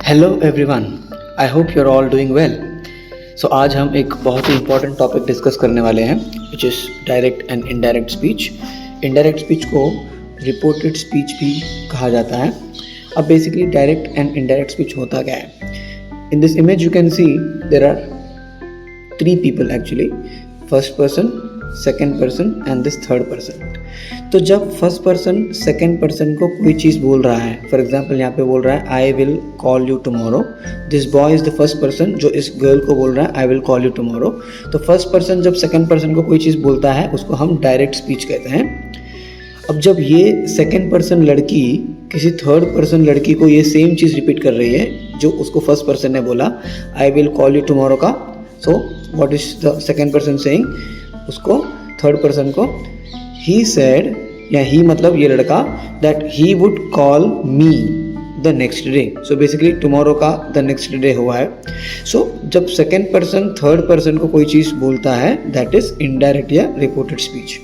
Hello everyone, I hope you are all doing well. So आज हम एक बहुत ही इंपॉर्टेंट टॉपिक डिस्कस करने वाले हैं which is direct and indirect speech. Indirect speech को रिपोर्टेड स्पीच भी कहा जाता है। अब basically direct and indirect speech होता क्या है? In this image you can see there are 3 people actually, first person, second person and this third person. तो जब फर्स्ट पर्सन सेकेंड पर्सन को कोई चीज़ बोल रहा है, फॉर एग्जाम्पल यहाँ पे बोल रहा है आई will call you tomorrow, this boy is the first person जो इस गर्ल को बोल रहा है आई विल कॉल यू टुमारो। तो फर्स्ट पर्सन जब सेकेंड पर्सन को कोई चीज़ बोलता है उसको हम डायरेक्ट स्पीच कहते हैं। अब जब ये सेकेंड पर्सन लड़की किसी थर्ड पर्सन लड़की को ये सेम चीज़ रिपीट कर रही है जो उसको फर्स्ट पर्सन ने बोला I will call you tomorrow का, so what is the second person saying? उसको थर्ड पर्सन को ही सेड, या ही मतलब ये लड़का, that he would call me the next day. So basically tomorrow का द नेक्स्ट डे हुआ है। सो जब सेकेंड पर्सन थर्ड पर्सन को कोई चीज़ बोलता है दैट इज इनडायरेक्ट या reported speech,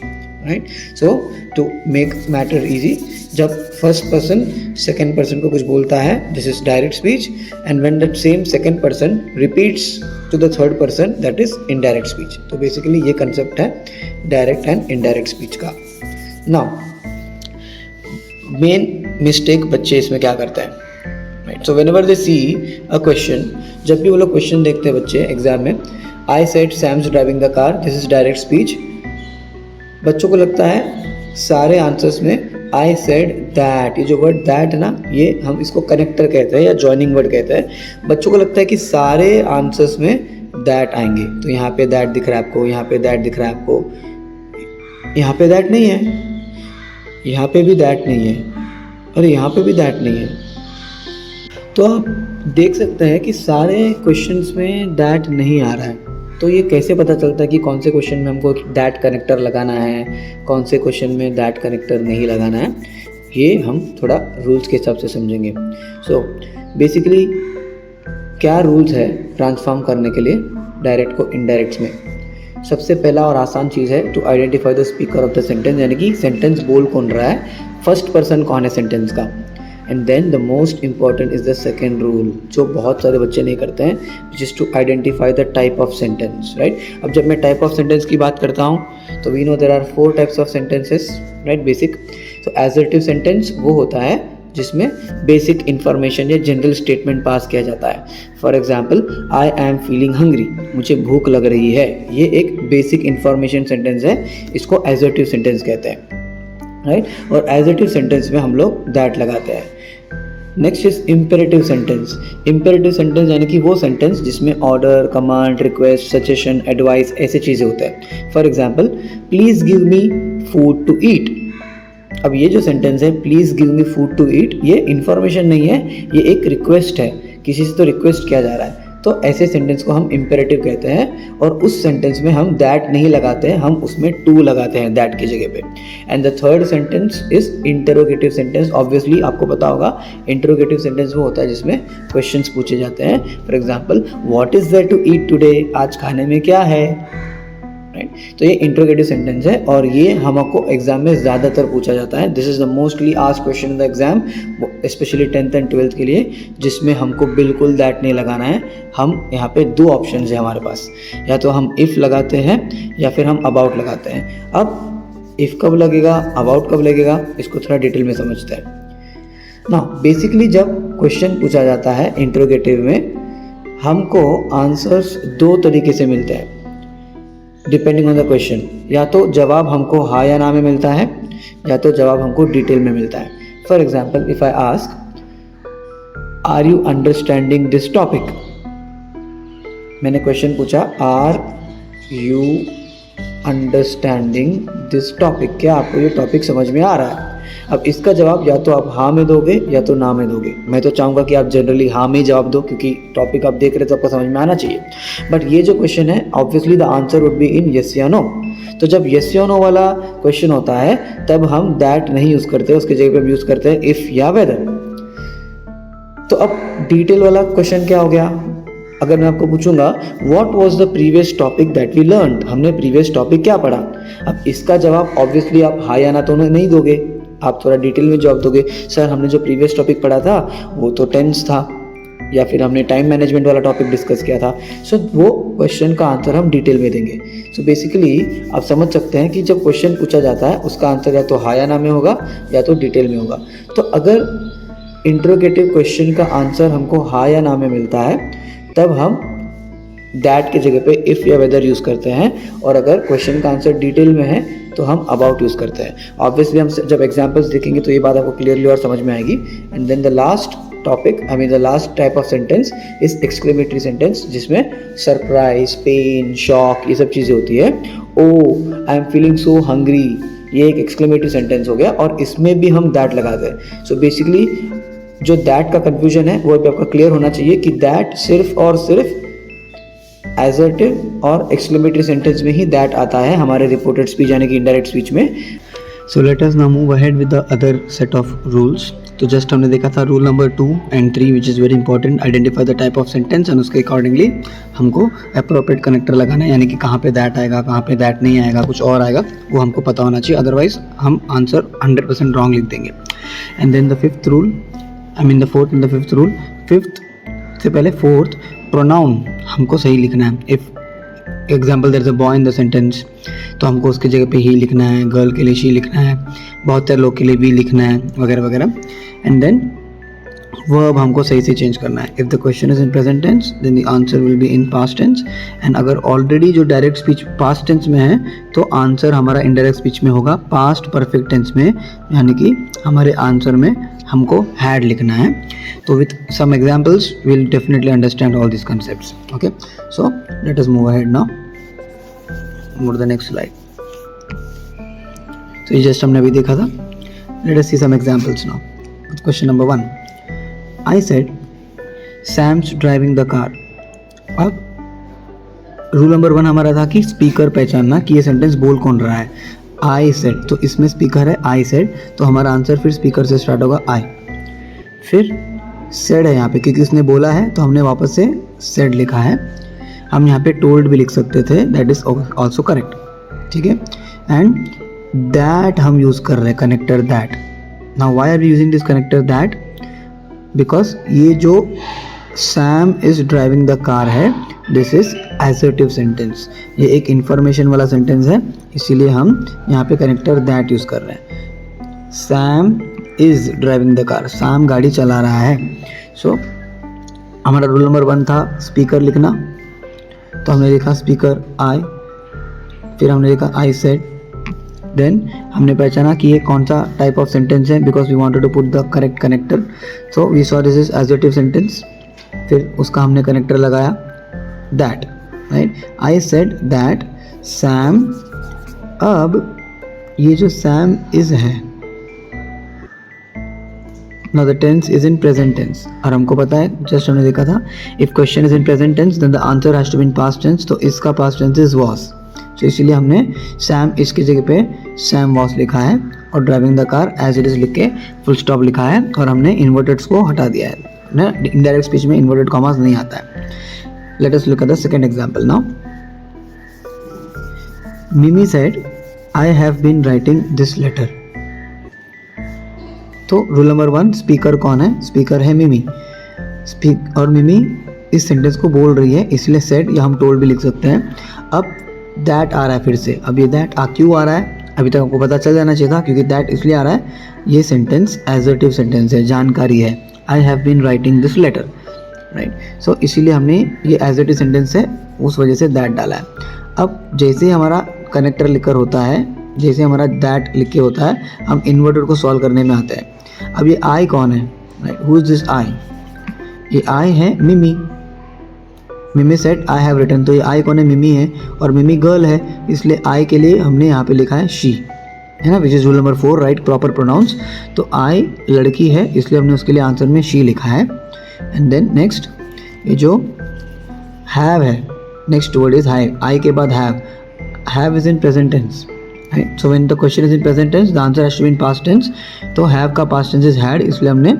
right. So to make matter easy, जब फर्स्ट पर्सन सेकेंड पर्सन को कुछ बोलता है this is direct speech, and when that same second person repeats to the third person that is indirect speech. तो basically ये concept है direct and indirect speech का। Now main mistake बच्चे इसमें क्या करते हैं, right? So whenever they see a question, जब भी वो लोग क्वेश्चन देखते हैं बच्चे एग्जाम में, I said Sam's driving the car, this is direct speech. बच्चों को लगता है सारे आंसर्स में आई सेड दैट, ये जो वर्ड दैट है ना, ये हम इसको कनेक्टर कहते हैं या जॉइनिंग वर्ड कहते हैं। बच्चों को लगता है कि सारे आंसर्स में दैट आएंगे। तो यहाँ पे दैट दिख रहा है आपको, यहाँ पे दैट दिख रहा है आपको, यहाँ पे दैट नहीं है, यहाँ पे भी दैट नहीं है, और यहाँ पे भी दैट नहीं है। तो आप देख सकते हैं कि सारे क्वेश्चंस में दैट नहीं आ रहा है। तो ये कैसे पता चलता है कि कौन से क्वेश्चन में हमको दैट कनेक्टर लगाना है, कौन से क्वेश्चन में दैट कनेक्टर नहीं लगाना है? ये हम थोड़ा रूल्स के हिसाब से समझेंगे। सो बेसिकली क्या रूल्स है ट्रांसफॉर्म करने के लिए डायरेक्ट को इनडायरेक्ट में? सबसे पहला और आसान चीज़ है to identify the speaker of the sentence, यानी कि सेंटेंस बोल कौन रहा है, फर्स्ट पर्सन कौन है सेंटेंस का। And then the most important is the second rule, जो बहुत सारे बच्चे नहीं करते हैं, which is to identify the type of sentence, right. अब जब मैं टाइप ऑफ सेंटेंस की बात करता हूँ तो we know there are 4 types of sentences, right, basic. तो एसर्टिव सेंटेंस वो होता है जिसमें बेसिक इन्फॉर्मेशन या जनरल स्टेटमेंट पास किया जाता है। For example I am feeling hungry, मुझे भूख लग रही है, ये एक बेसिक इन्फॉर्मेशन सेंटेंस है, इसको एसर्टिव सेंटेंस कहते हैं, राइट। और एसर्टिव सेंटेंस में हम लोग दैट लगाते हैं। Next is imperative sentence. Imperative sentence यानी कि वो सेंटेंस जिसमें order, command, request, suggestion, advice ऐसे चीज़ें होते हैं। For example please give me food to eat. अब ये जो सेंटेंस है please give me food to eat, ये इन्फॉर्मेशन नहीं है, ये एक रिक्वेस्ट है, किसी से तो रिक्वेस्ट किया जा रहा है। तो ऐसे सेंटेंस को हम इम्पेरेटिव कहते हैं, और उस सेंटेंस में हम दैट नहीं लगाते हैं, हम उसमें टू लगाते हैं दैट की जगह पे। And the third sentence is interrogative sentence. Obviously आपको पता होगा इंटरोगेटिव सेंटेंस वो होता है जिसमें क्वेश्चंस पूछे जाते हैं। For example what is there to eat today, आज खाने में क्या है, राइट। तो ये इंटरोगेटिव सेंटेंस है और ये हमको एग्जाम में ज़्यादातर पूछा जाता है। This is the mostly asked question in the exam, specially 10th and 12th के लिए, जिसमें हमको बिल्कुल दैट नहीं लगाना है। हम यहाँ पे 2 ऑप्शन है हमारे पास, या तो हम इफ़ लगाते हैं या फिर हम अबाउट लगाते हैं। अब इफ़ कब लगेगा, अबाउट कब लगेगा, इसको थोड़ा डिटेल में समझते हैं ना। बेसिकली जब क्वेश्चन पूछा जाता है इंटरोगेटिव में, हमको आंसर्स 2 तरीके से मिलते हैं डिपेंडिंग ऑन द क्वेश्चन। या तो जवाब हमको हाँ या ना में मिलता है, या तो जवाब हमको डिटेल में मिलता है। For example if I ask are you understanding this topic, मैंने क्वेश्चन पूछा are you understanding this topic, क्या आपको ये टॉपिक समझ में आ रहा है? अब इसका जवाब या तो आप हाँ में दोगे या तो ना में दोगे। मैं तो चाहूँगा कि आप जनरली हाँ में ही जवाब दो, क्योंकि टॉपिक आप देख रहे तो आपको समझ में आना चाहिए। बट ये जो क्वेश्चन है obviously the answer would be in yes या नो। तो जब यस या नो वाला क्वेश्चन होता है तब हम दैट नहीं यूज़ करते, उसके जगह पर हम यूज़ करते हैं इफ़ या वेदर। तो अब डिटेल वाला क्वेश्चन क्या हो गया? अगर मैं आपको पूछूंगा what was the previous topic that we learned, हमने प्रीवियस टॉपिक क्या पढ़ा, अब इसका जवाब ऑब्वियसली आप हाँ या ना तो नहीं दोगे, आप थोड़ा डिटेल में जवाब दोगे। सर हमने जो प्रीवियस टॉपिक पढ़ा था वो तो टेंस था, या फिर हमने टाइम मैनेजमेंट वाला टॉपिक डिस्कस किया था, सो वो क्वेश्चन का आंसर हम डिटेल में देंगे। सो बेसिकली आप समझ सकते हैं कि जब क्वेश्चन पूछा जाता है उसका आंसर या तो हाँ या ना में होगा या तो डिटेल में होगा। तो अगर इंट्रोगेटिव क्वेश्चन का आंसर हमको हाँ या ना में मिलता है तब हम दैट की जगह पे इफ़ या वेदर यूज़ करते हैं, और अगर क्वेश्चन का आंसर डिटेल में है तो हम अबाउट यूज़ करते हैं। ऑब्वियसली हम जब एग्जांपल्स देखेंगे तो ये बात आपको क्लियरली और समझ में आएगी। And then the last topic, I mean the last type of sentence is exclamatory sentence, जिसमें सरप्राइज, पेन, शॉक ये सब चीज़ें होती है। Oh I am feeling so hungry, ये एक एक्सक्लेमेटरी सेंटेंस हो गया और इसमें भी हम दैट लगाते हैं। सो बेसिकली जो दैट का कंफ्यूजन है वो आपका क्लियर होना चाहिए कि दैट सिर्फ और सिर्फ एजर्टिव और एक्सक्लेमेटरी सेंटेंस में ही दैट आता है हमारे रिपोर्टेड स्पीच यानी कि इनडायरेक्ट स्पीच में। So let us now move ahead with the other set of rules. तो जस्ट हमने देखा था rule number 2 and 3 which is very important, identify the type of sentence and उसके अकॉर्डिंगली हमको appropriate connector लगाना है, यानी कि कहाँ पे दैट आएगा, कहाँ पे दैट नहीं आएगा, कुछ और आएगा वो हमको पता होना चाहिए, अदरवाइज हम आंसर 100% रॉन्ग लिख देंगे। And then the fifth rule, I mean the fourth and the fifth rule, fifth से पहले फोर्थ प्रोनाउन हमको सही लिखना है। If example there is a boy in the sentence तो हमको उसकी जगह पे ही लिखना है, गर्ल के लिए शी लिखना है, बहुत सारे लोग के लिए भी लिखना है वगैरह वगैरह। एंड देन वर्ब हमको सही से चेंज करना है। If the question is in present tense then the answer will be in past tense, and अगर ऑलरेडी जो डायरेक्ट स्पीच पास्ट टेंस में है तो आंसर हमारा इनडायरेक्ट स्पीच में होगा पास्ट परफेक्ट टेंस में, यानी कि हमारे आंसर में हमको हैड लिखना है। तो with some examples will definitely understand all this concepts. Okay, so let us move ahead now, move the next slide. तो ये जस्ट हमने अभी देखा था, let us see some examples now. Question number 1, I said Sam's driving the car. अब rule number 1 हमारा था कि स्पीकर पहचानना कि ये सेंटेंस बोल कौन रहा है। आई सेड, तो इसमें स्पीकर है आई सेड, तो हमारा आंसर फिर स्पीकर से स्टार्ट होगा आई। फिर सेड है यहाँ पे क्योंकि उसने बोला है तो हमने वापस से सेड लिखा है। हम यहाँ पे टोल्ड भी लिख सकते थे, दैट इज ऑल्सो करेक्ट, ठीक है। एंड दैट हम यूज़ कर रहे हैं, connector that. Now why are we using this connector that, because ये जो Sam is driving the car है दिस इज एसर्टिव सेंटेंस, ये एक इंफॉर्मेशन वाला सेंटेंस है, इसीलिए हम यहाँ पे कनेक्टर दैट यूज़ कर रहे हैं। Sam is driving the car, Sam गाड़ी चला रहा है। सो हमारा रूल नंबर 1 था स्पीकर लिखना, तो हमने लिखा स्पीकर आई, फिर हमने लिखा आई सेड, देन हमने पहचाना कि ये कौन सा टाइप ऑफ सेंटेंस है because we wanted to put the correct connector, so we saw this is adjective sentence, फिर उसका हमने कनेक्टर लगाया that, right. I said that Sam, अब ये जो सैम इज है, now the tense is in present tense, और हमको पता है जस्ट हमने देखा था if question is in present tense then the answer has to be in past tense, तो इसका पास्ट टेंस इज वाज, तो इसीलिए हमने सैम इसकी जगह पे सैम वाज लिखा है और driving the car as it is लिख के फुल स्टॉप लिखा है, और हमने इन्वर्टेड्स को हटा दिया है ना, इनडायरेक्ट स्पीच में इन्वर्टेड कॉमास नहीं आता है। Let us look at the second example now. Mimi said I have been writing this letter. तो रूल नंबर 1 स्पीकर कौन है, स्पीकर है मिमी, और मिमी इस सेंटेंस को बोल रही है, इसलिए सेड या हम टोल्ड भी लिख सकते हैं। अब दैट आ रहा है फिर से, अब ये दैट क्यों आ रहा है, अभी तक आपको पता चल जाना चाहिए था क्योंकि दैट इसलिए आ रहा है, ये सेंटेंस एडजेक्टिव सेंटेंस है, जानकारी है, I have been writing this letter, right. So इसीलिए हमने ये एडजेक्टिव सेंटेंस है उस वजह से दैट डाला है। अब जैसे ही हमारा कनेक्टर लिखकर होता है, जैसे हमारा दैट लिख के होता है, हम इन्वर्टेड को सॉल्व करने में आते हैं। अब ये आई कौन है, right, who is this I, ये आई है मिमी, मिमी सेड आई हैव रिटन, तो ये आई कौन है, मिमी है, और मिमी गर्ल है, इसलिए आई के लिए हमने यहाँ पे लिखा है शी, है ना, which is rule number 4, right, proper pronounce. तो आई लड़की है इसलिए हमने उसके लिए आंसर में शी लिखा है। एंड देन नेक्स्ट ये जो हैव है, next word is have, I के बाद have is in present tense, right. So when the question is in present tense the answer has to be in past tense, तो have का past tense is had, इसलिए हमने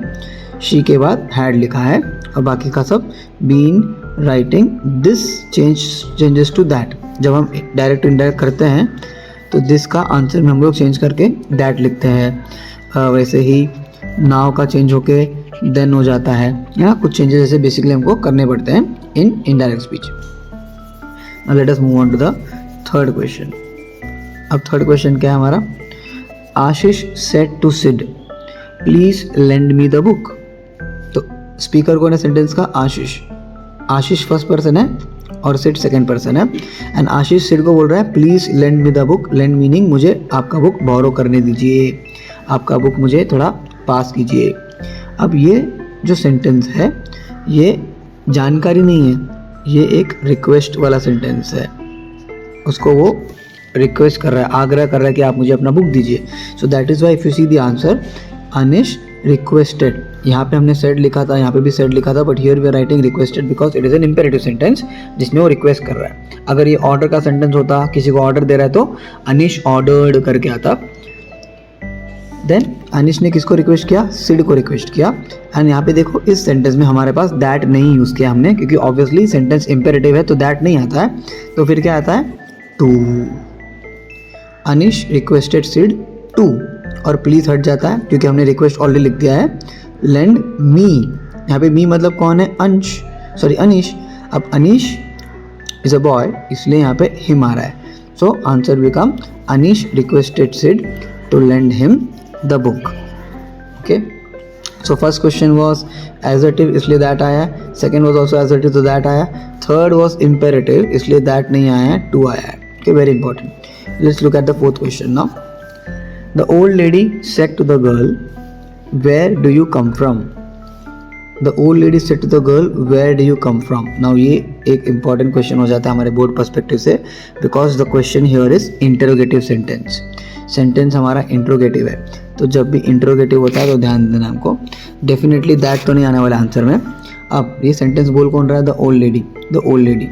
she के बाद had लिखा है, और बाकी का सब been writing this changes to that. जब हम डायरेक्ट इनडायरेक्ट करते हैं तो दिस का आंसर में हम लोग चेंज करके दैट लिखते हैं। वैसे ही नाव का चेंज होके देन हो जाता है या कुछ चेंजेस ऐसे बेसिकली हमको करने पड़ते हैं इन indirect speech. Now let us move on to the third question. अब थर्ड क्वेश्चन क्या है हमारा? Ashish said to Sid please lend me the book. तो स्पीकर कौन है सेंटेंस का? आशीष. आशीष फर्स्ट पर्सन है और सिड सेकंड पर्सन है. एंड आशीष सिड को बोल रहा है please lend me the book. Lend meaning मुझे आपका बुक बोरो करने दीजिए, आपका बुक मुझे थोड़ा पास कीजिए. अब ये जो सेंटेंस है ये जानकारी नहीं है, ये एक रिक्वेस्ट वाला सेंटेंस है. उसको वो रिक्वेस्ट कर रहा है, आग्रह कर रहा है कि आप मुझे अपना बुक दीजिए. So that is why if you see the answer Anish requested. यहाँ पे हमने सेड लिखा था, यहाँ पे भी सेड लिखा था, but here we are writing requested because it is an imperative sentence जिसमें वो रिक्वेस्ट कर रहा है. अगर ये ऑर्डर का सेंटेंस होता, किसी को ऑर्डर दे रहा है तो अनिश ऑर्डर्ड करके आता. देन अनिश ने किसको रिक्वेस्ट किया? सिड को रिक्वेस्ट किया. एंड यहाँ पे देखो इस सेंटेंस में हमारे पास दैट नहीं यूज़ किया हमने, क्योंकि ऑब्वियसली सेंटेंस इम्पेरेटिव है तो दैट नहीं आता है. तो फिर क्या आता है? To. Anish requested Sid to, और प्लीज़ हट जाता है क्योंकि हमने रिक्वेस्ट ऑलरेडी लिख दिया है. लेंड मी, यहाँ पे मी मतलब कौन है? अनिश. अब अनिश इज़ अ बॉय इसलिए यहाँ पे हिम आ रहा है. So answer become Anish requested Sid to lend him the book. Okay, so first question was assertive इसलिए दैट आया. सेकेंड वॉज ऑल्सो एजर्टिव तो दैट आया. थर्ड वॉज इम्पेरेटिव इसलिए दैट नहीं आया है, टू आया है. Okay, very important. Let's look at the fourth question now. The old lady said to the girl where do you come from. The old lady said to the girl where do you come from. Now ये एक important question हो जाता है हमारे board perspective से, because the question here is interrogative sentence. Sentence हमारा interrogative है, तो जब भी इंट्रोगेटिव होता है तो ध्यान देना हमको. डेफिनेटली दैट तो नहीं आने वाला आंसर में. अब ये सेंटेंस बोल कौन रहा है? The old lady. The old lady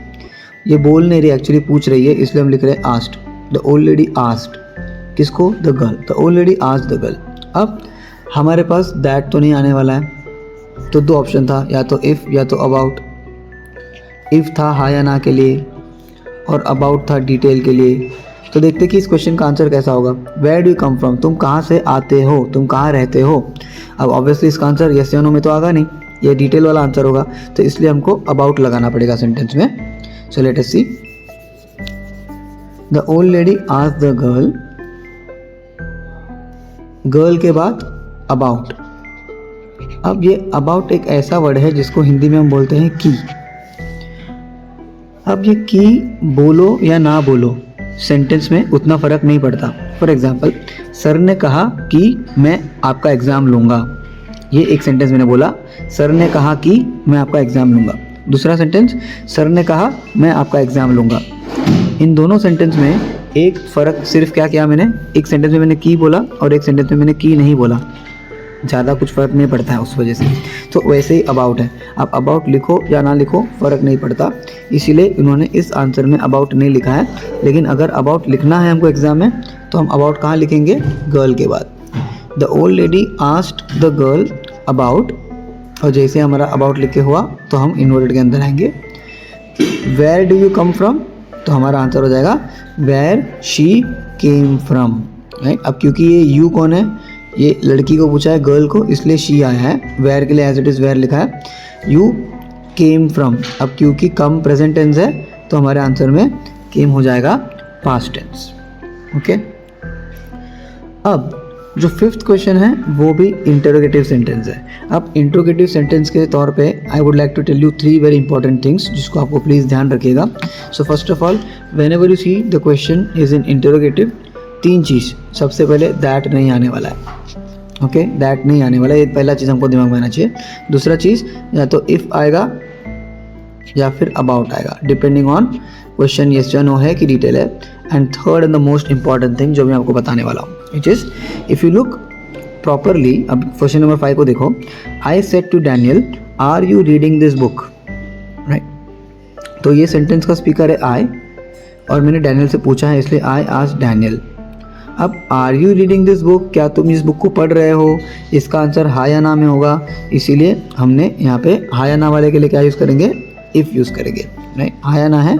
ये बोल नहीं रही, एक्चुअली पूछ रही है, इसलिए हम लिख रहे हैं asked. The old lady asked किसको? The girl. The old lady asked the girl. अब हमारे पास दैट तो नहीं आने वाला है, तो दो ऑप्शन था, या तो इफ़ या तो अबाउट. इफ़ था हाँ या ना के लिए और अबाउट था डिटेल के लिए. तो देखते कि इस क्वेश्चन का आंसर कैसा होगा. Where do you come from, तुम कहाँ से आते हो, तुम कहाँ रहते हो. अब ऑब्वियसली इसका आंसर यस या नो में तो आगा नहीं, ये डिटेल वाला आंसर होगा, तो इसलिए हमको अबाउट लगाना पड़ेगा सेंटेंस में. So let us see. The old lady asked the girl, girl के बाद अबाउट. अब ये अबाउट एक ऐसा वर्ड है जिसको हिंदी में हम बोलते हैं की. अब ये की बोलो या ना बोलो सेंटेंस में उतना फ़र्क नहीं पड़ता. फॉर एग्जाम्पल, सर ने कहा कि मैं आपका एग्ज़ाम लूँगा. ये एक सेंटेंस मैंने बोला, सर ने कहा कि मैं आपका एग्ज़ाम लूँगा. दूसरा सेंटेंस, सर ने कहा मैं आपका एग्ज़ाम लूँगा. इन दोनों सेंटेंस में एक फ़र्क सिर्फ क्या किया मैंने, एक सेंटेंस में मैंने की बोला और एक सेंटेंस में मैंने की नहीं बोला. ज़्यादा कुछ फ़र्क नहीं पड़ता है उस वजह से. तो वैसे ही अबाउट है, आप अबाउट लिखो या ना लिखो फ़र्क नहीं पड़ता, इसीलिए इन्होंने इस आंसर में अबाउट नहीं लिखा है. लेकिन अगर अबाउट लिखना है हमको एग्ज़ाम में तो हम अबाउट कहाँ लिखेंगे? गर्ल के बाद. The old lady asked the girl about, और जैसे हमारा अबाउट लिखे हुआ तो हम इन्वर्टेड के अंदर आएंगे. Where do you come from, तो हमारा आंसर हो जाएगा where she came from. Right. अब क्योंकि ये यू कौन है, ये लड़की को पूछा है, गर्ल को, इसलिए शी आया है. वेयर के लिए एज इट इज़ वेयर लिखा है. यू केम फ्रॉम, अब क्योंकि कम प्रेजेंट टेंस है तो हमारे आंसर में केम हो जाएगा पास्ट टेंस. ओके. अब जो फिफ्थ क्वेश्चन है वो भी इंटरोगेटिव सेंटेंस है. अब इंटरोगेटिव सेंटेंस के तौर पे I would like to tell you 3 very important things जिसको आपको प्लीज़ ध्यान रखिएगा. So first of all, whenever you see the question is in interrogative, 3 चीज़. सबसे पहले दैट नहीं आने वाला है. ओके, दैट नहीं आने वाला है, ये पहला चीज़ हमको दिमाग में आना चाहिए. दूसरा चीज़, या तो इफ़ आएगा या फिर अबाउट आएगा, डिपेंडिंग ऑन क्वेश्चन यस या नो है कि डिटेल है. And third and the most important thing जो मैं आपको बताने वाला हूँ, which is if you look properly. अब क्वेश्चन नंबर 5 को देखो. I said to Daniel are you reading this book. Right. तो ये सेंटेंस का स्पीकर है आई, और मैंने डैनियल से पूछा है इसलिए आई आस्क्ड डैनियल. अब are you reading this book, क्या तुम इस बुक को पढ़ रहे हो, इसका आंसर हाँ या ना में होगा, इसीलिए हमने यहाँ पे हाँ या ना वाले के लिए क्या यूज़ करेंगे? इफ़ यूज़ करेंगे. राइट. हाँ या ना है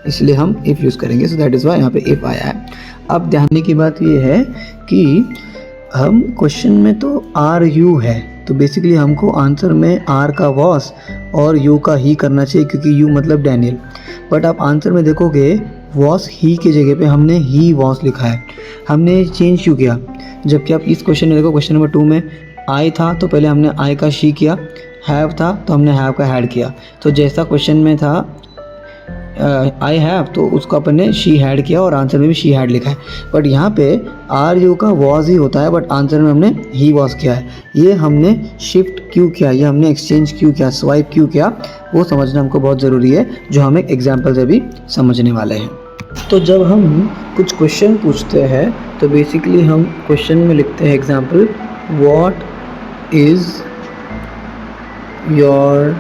इसलिए हम इफ़ यूज़ करेंगे. सो दैट इज़ वाई यहाँ पे इफ़ आया है. अब ध्यान देने की बात ये है कि हम क्वेश्चन में तो आर यू है, तो बेसिकली हमको आंसर में आर का वॉस और यू का ही करना चाहिए, क्योंकि यू मतलब डैनियल। बट आप आंसर में देखोगे वॉस ही की जगह पे हमने ही वॉस लिखा है। हमने चेंज क्यों किया? जबकि आप इस क्वेश्चन में देखो, क्वेश्चन नंबर 2 में आई था तो पहले हमने आई का शी किया, हैव था तो हमने हैव का हैड किया। तो जैसा क्वेश्चन में था आई हैव, तो उसको अपन ने शी हैड किया और आंसर में भी शी हैड लिखा है। बट यहाँ पे आर यू का वॉज ही होता है, बट आंसर में हमने ही वॉज किया है। ये हमने शिफ्ट क्यों किया, ये हमने एक्सचेंज क्यों किया, स्वाइप क्यों किया, वो समझना हमको बहुत ज़रूरी है, जो हम एक एग्जाम्पल से भी समझने वाले हैं। तो जब हम कुछ क्वेश्चन पूछते हैं तो बेसिकली हम क्वेश्चन में लिखते हैं example, what is your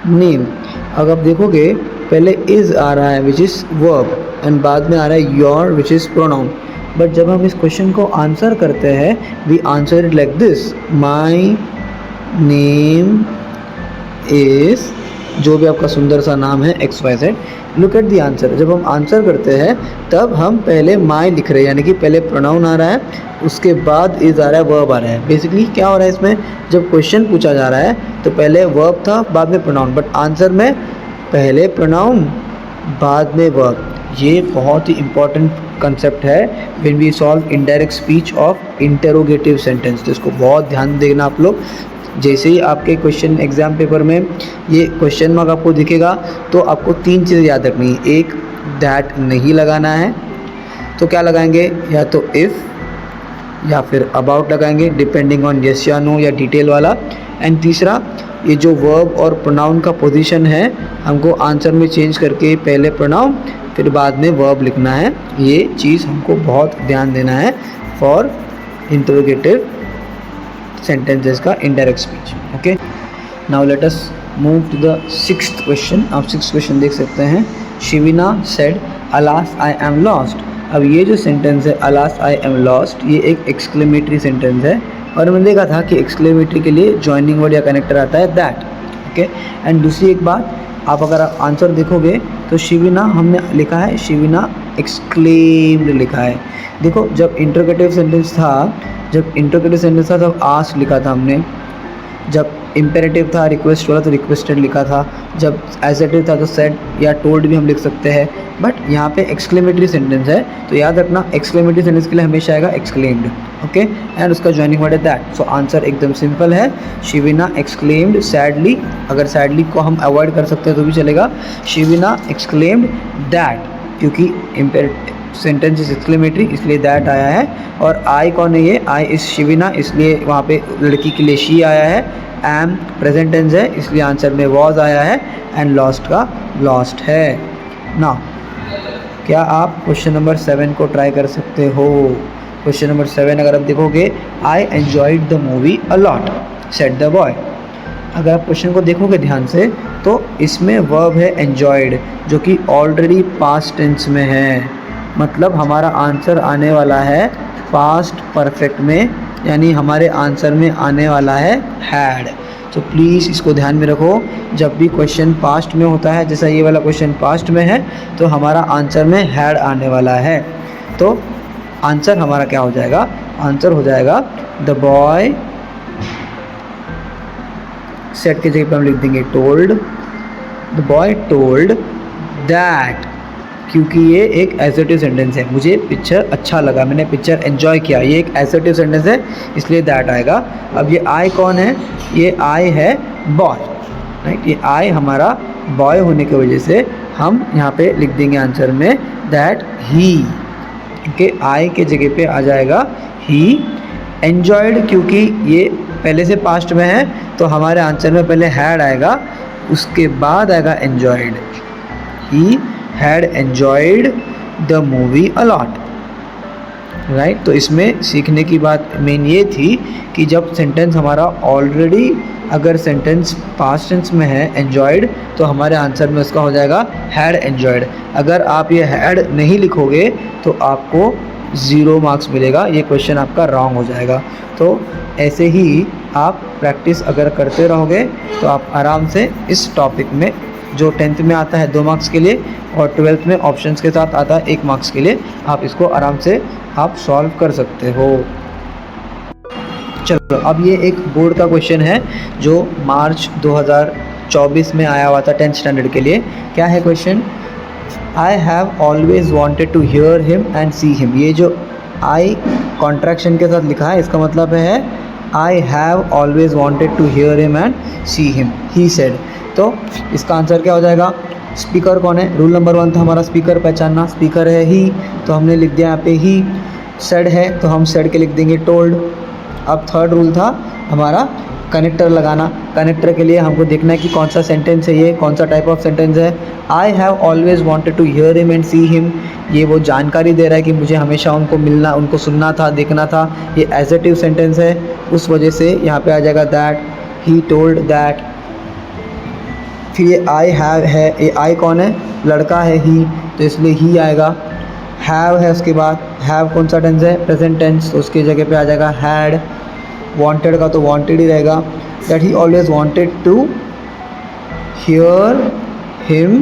name. अगर आप देखोगे पहले इज़ आ रहा है विच इज़ वर्ब एंड बाद में आ रहा है your which is pronoun. But जब हम इस क्वेश्चन को आंसर करते हैं we answer it like this, my name is, जो भी आपका सुंदर सा नाम है XYZ। Look at the answer. जब हम आंसर करते हैं तब हम पहले माई लिख रहे हैं, यानी कि पहले प्रोनाउन आ रहा है, उसके बाद इज़ आ रहा है, वर्ब आ रहा है। बेसिकली क्या हो रहा है इसमें, जब क्वेश्चन पूछा जा रहा है तो पहले वर्ब था बाद में प्रोनाउन, बट आंसर में पहले प्रोनाउन बाद में वर्ब। ये बहुत ही इंपॉर्टेंट कंसेप्ट है when we solve indirect speech of interrogative sentence. तो इसको बहुत ध्यान देना आप लोग। जैसे ही आपके क्वेश्चन एग्ज़ाम पेपर में ये क्वेश्चन मार्क आपको दिखेगा तो आपको 3 चीज़ें याद रखनी है। एक, दैट नहीं लगाना है, तो क्या लगाएंगे, या तो इफ़ या फिर अबाउट लगाएंगे डिपेंडिंग ऑन येस या नो या डिटेल वाला। एंड तीसरा, ये जो वर्ब और प्रोनाउन का पोजीशन है हमको आंसर में चेंज करके पहले प्रोनाउन फिर बाद में वर्ब लिखना है। ये चीज़ हमको बहुत ध्यान देना है फॉर इंटरोगेटिव sentences का indirect speech। okay, now let us move to the 6th question। आप 6th question देख सकते हैं, शिविना said alas I am lost। अब ये जो सेंटेंस है alas I am lost, ये एक एक्सक्लेमेटरी सेंटेंस है और मैंने देखा था कि एक्सक्लेमेटरी के लिए जॉइनिंग वर्ड या कनेक्टर आता है दैट। ओके, एंड दूसरी एक बात, आप अगर आप आंसर देखोगे तो शिविना हमने लिखा है, शिविना एक्सक्लेम्ड लिखा है। देखो जब इंटरोगेटिव सेंटेंस था, तब आस्क लिखा था हमने, जब इम्पेरेटिव था रिक्वेस्ट वाला तो रिक्वेस्टेड लिखा था, जब एसेटिव था तो सेड या टोल्ड भी हम लिख सकते हैं। बट यहाँ पे एक्सक्लेमेटरी सेंटेंस है तो याद रखना एक्सक्लेमेटरी सेंटेंस के लिए हमेशा आएगा एक्सक्लेम्ड। ओके, एंड उसका जॉइनिंग वर्ड है दैट। सो आंसर एकदम सिंपल है, शिविना एक्सक्लेम्ड सैडली। अगर सैडली को हम अवॉइड कर सकते हैं तो भी चलेगा, शिविना एक्सक्लेम्ड दैट, क्योंकि सेंटेंस इज एक्सक्लेमेटरी इसलिए दैट आया है। और आई कौन है, ये आई इज शिविना, इसलिए वहाँ पे लड़की के लिए शी आया है। एम प्रेजेंट टेंस है इसलिए आंसर में वॉज आया है। एंड लॉस्ट का लॉस्ट है। ना क्या आप क्वेश्चन नंबर 7 को ट्राई कर सकते हो? क्वेश्चन नंबर 7 अगर आप देखोगे, I enjoyed the movie a lot said the boy. अगर आप क्वेश्चन को देखोगे ध्यान से तो इसमें वर्ब है एन्जॉयड, जो कि ऑलरेडी पास्ट टेंस में है, मतलब हमारा आंसर आने वाला है पास्ट परफेक्ट में, यानी हमारे आंसर में आने वाला है हैड। तो प्लीज़ इसको ध्यान में रखो, जब भी क्वेश्चन पास्ट में होता है, जैसा ये वाला क्वेश्चन पास्ट में है तो हमारा आंसर में हैड आने वाला है। तो आंसर हमारा क्या हो जाएगा, आंसर हो जाएगा द बॉय सेट के जगह पर हम लिख देंगे told, the boy told that, क्योंकि ये एक एसर्टिव सेंटेंस है। मुझे पिक्चर अच्छा लगा, मैंने पिक्चर एंजॉय किया, ये एक एसर्टिव सेंटेंस है इसलिए दैट आएगा। अब ये आई कौन है, ये आई है बॉय, राइट। ये आई हमारा बॉय होने की वजह से हम यहाँ पे लिख देंगे आंसर में दैट ही, क्योंकि आई के जगह पे आ जाएगा ही। एंजॉयड क्योंकि ये पहले से पास्ट में है तो हमारे आंसर में पहले हैड आएगा, उसके बाद आएगा enjoyed. He had enjoyed the movie a lot, right. तो इसमें सीखने की बात मेन ये थी कि जब सेंटेंस हमारा ऑलरेडी अगर सेंटेंस पास्ट टेंस में है एंजॉयड, तो हमारे आंसर में उसका हो जाएगा हैड एंजॉयड। अगर आप ये हैड नहीं लिखोगे तो आपको 0 मार्क्स मिलेगा, ये क्वेश्चन आपका रॉन्ग हो जाएगा। तो ऐसे ही आप प्रैक्टिस अगर करते रहोगे तो आप आराम से इस टॉपिक में, जो 10th में आता है 2 मार्क्स के लिए और 12th में ऑप्शंस के साथ आता है 1 मार्क्स के लिए, आप इसको आराम से आप सॉल्व कर सकते हो। चलो अब ये एक बोर्ड का क्वेश्चन है जो मार्च 2024 में आया हुआ था 10th स्टैंडर्ड के लिए। क्या है question? I have always wanted to hear him and see him. ये जो आई कॉन्ट्रैक्शन के साथ लिखा है इसका मतलब है I have always wanted to hear him and see him, he said. तो इसका आंसर क्या हो जाएगा? स्पीकर कौन है? रूल नंबर 1 था हमारा स्पीकर पहचानना, स्पीकर है ही, तो हमने लिख दिया यहाँ पे ही। सेड है तो हम सेड के लिख देंगे टोल्ड। अब थर्ड रूल था हमारा कनेक्टर लगाना। कनेक्टर के लिए हमको देखना है कि कौन सा सेंटेंस है, ये कौन सा टाइप ऑफ सेंटेंस है। I have always wanted to hear him and see him, ये वो जानकारी दे रहा है कि मुझे हमेशा उनको मिलना, उनको सुनना था, देखना था। ये एडजेक्टिव सेंटेंस है, उस वजह से यहाँ पे आ जाएगा दैट, ही टोल्ड दैट। फिर ये आई हैव है, ये आई कौन है? लड़का है ही, तो इसलिए ही आएगा। हैव है उसके बाद, हैव कौन सा टेंस है? प्रेजेंट टेंस, तो उसकी जगह पे आ जाएगा हैड। वांटेड का तो वांटेड ही रहेगा, that he always wanted to hear him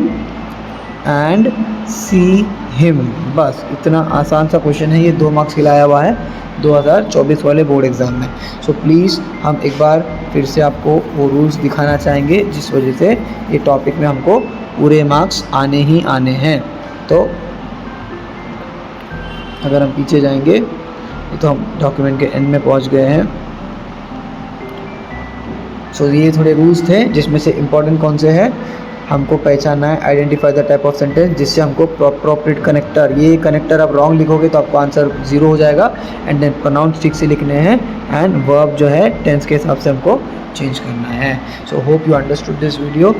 and see him. बस इतना आसान सा क्वेश्चन है, ये 2 मार्क्स के लिए आया हुआ है 2024 वाले बोर्ड एग्ज़ाम में। सो प्लीज़ हम एक बार फिर से आपको वो रूल्स दिखाना चाहेंगे जिस वजह से ये टॉपिक में हमको पूरे मार्क्स आने ही आने हैं। तो अगर हम पीछे जाएंगे तो हम डॉक्यूमेंट के एंड में पहुंच गए हैं। सो ये थोड़े रूल्स थे जिसमें से इम्पॉर्टेंट कौन से हैं हमको पहचानना है। Identify the type of sentence, जिससे हमको प्रोप्रिएट कनेक्टर, ये कनेक्टर आप रॉन्ग लिखोगे तो आपको आंसर 0 हो जाएगा। एंड देन प्रोनाउंस ठीक से लिखने हैं, एंड वर्ब जो है टेंस के हिसाब से हमको चेंज करना है। So hope you understood this video.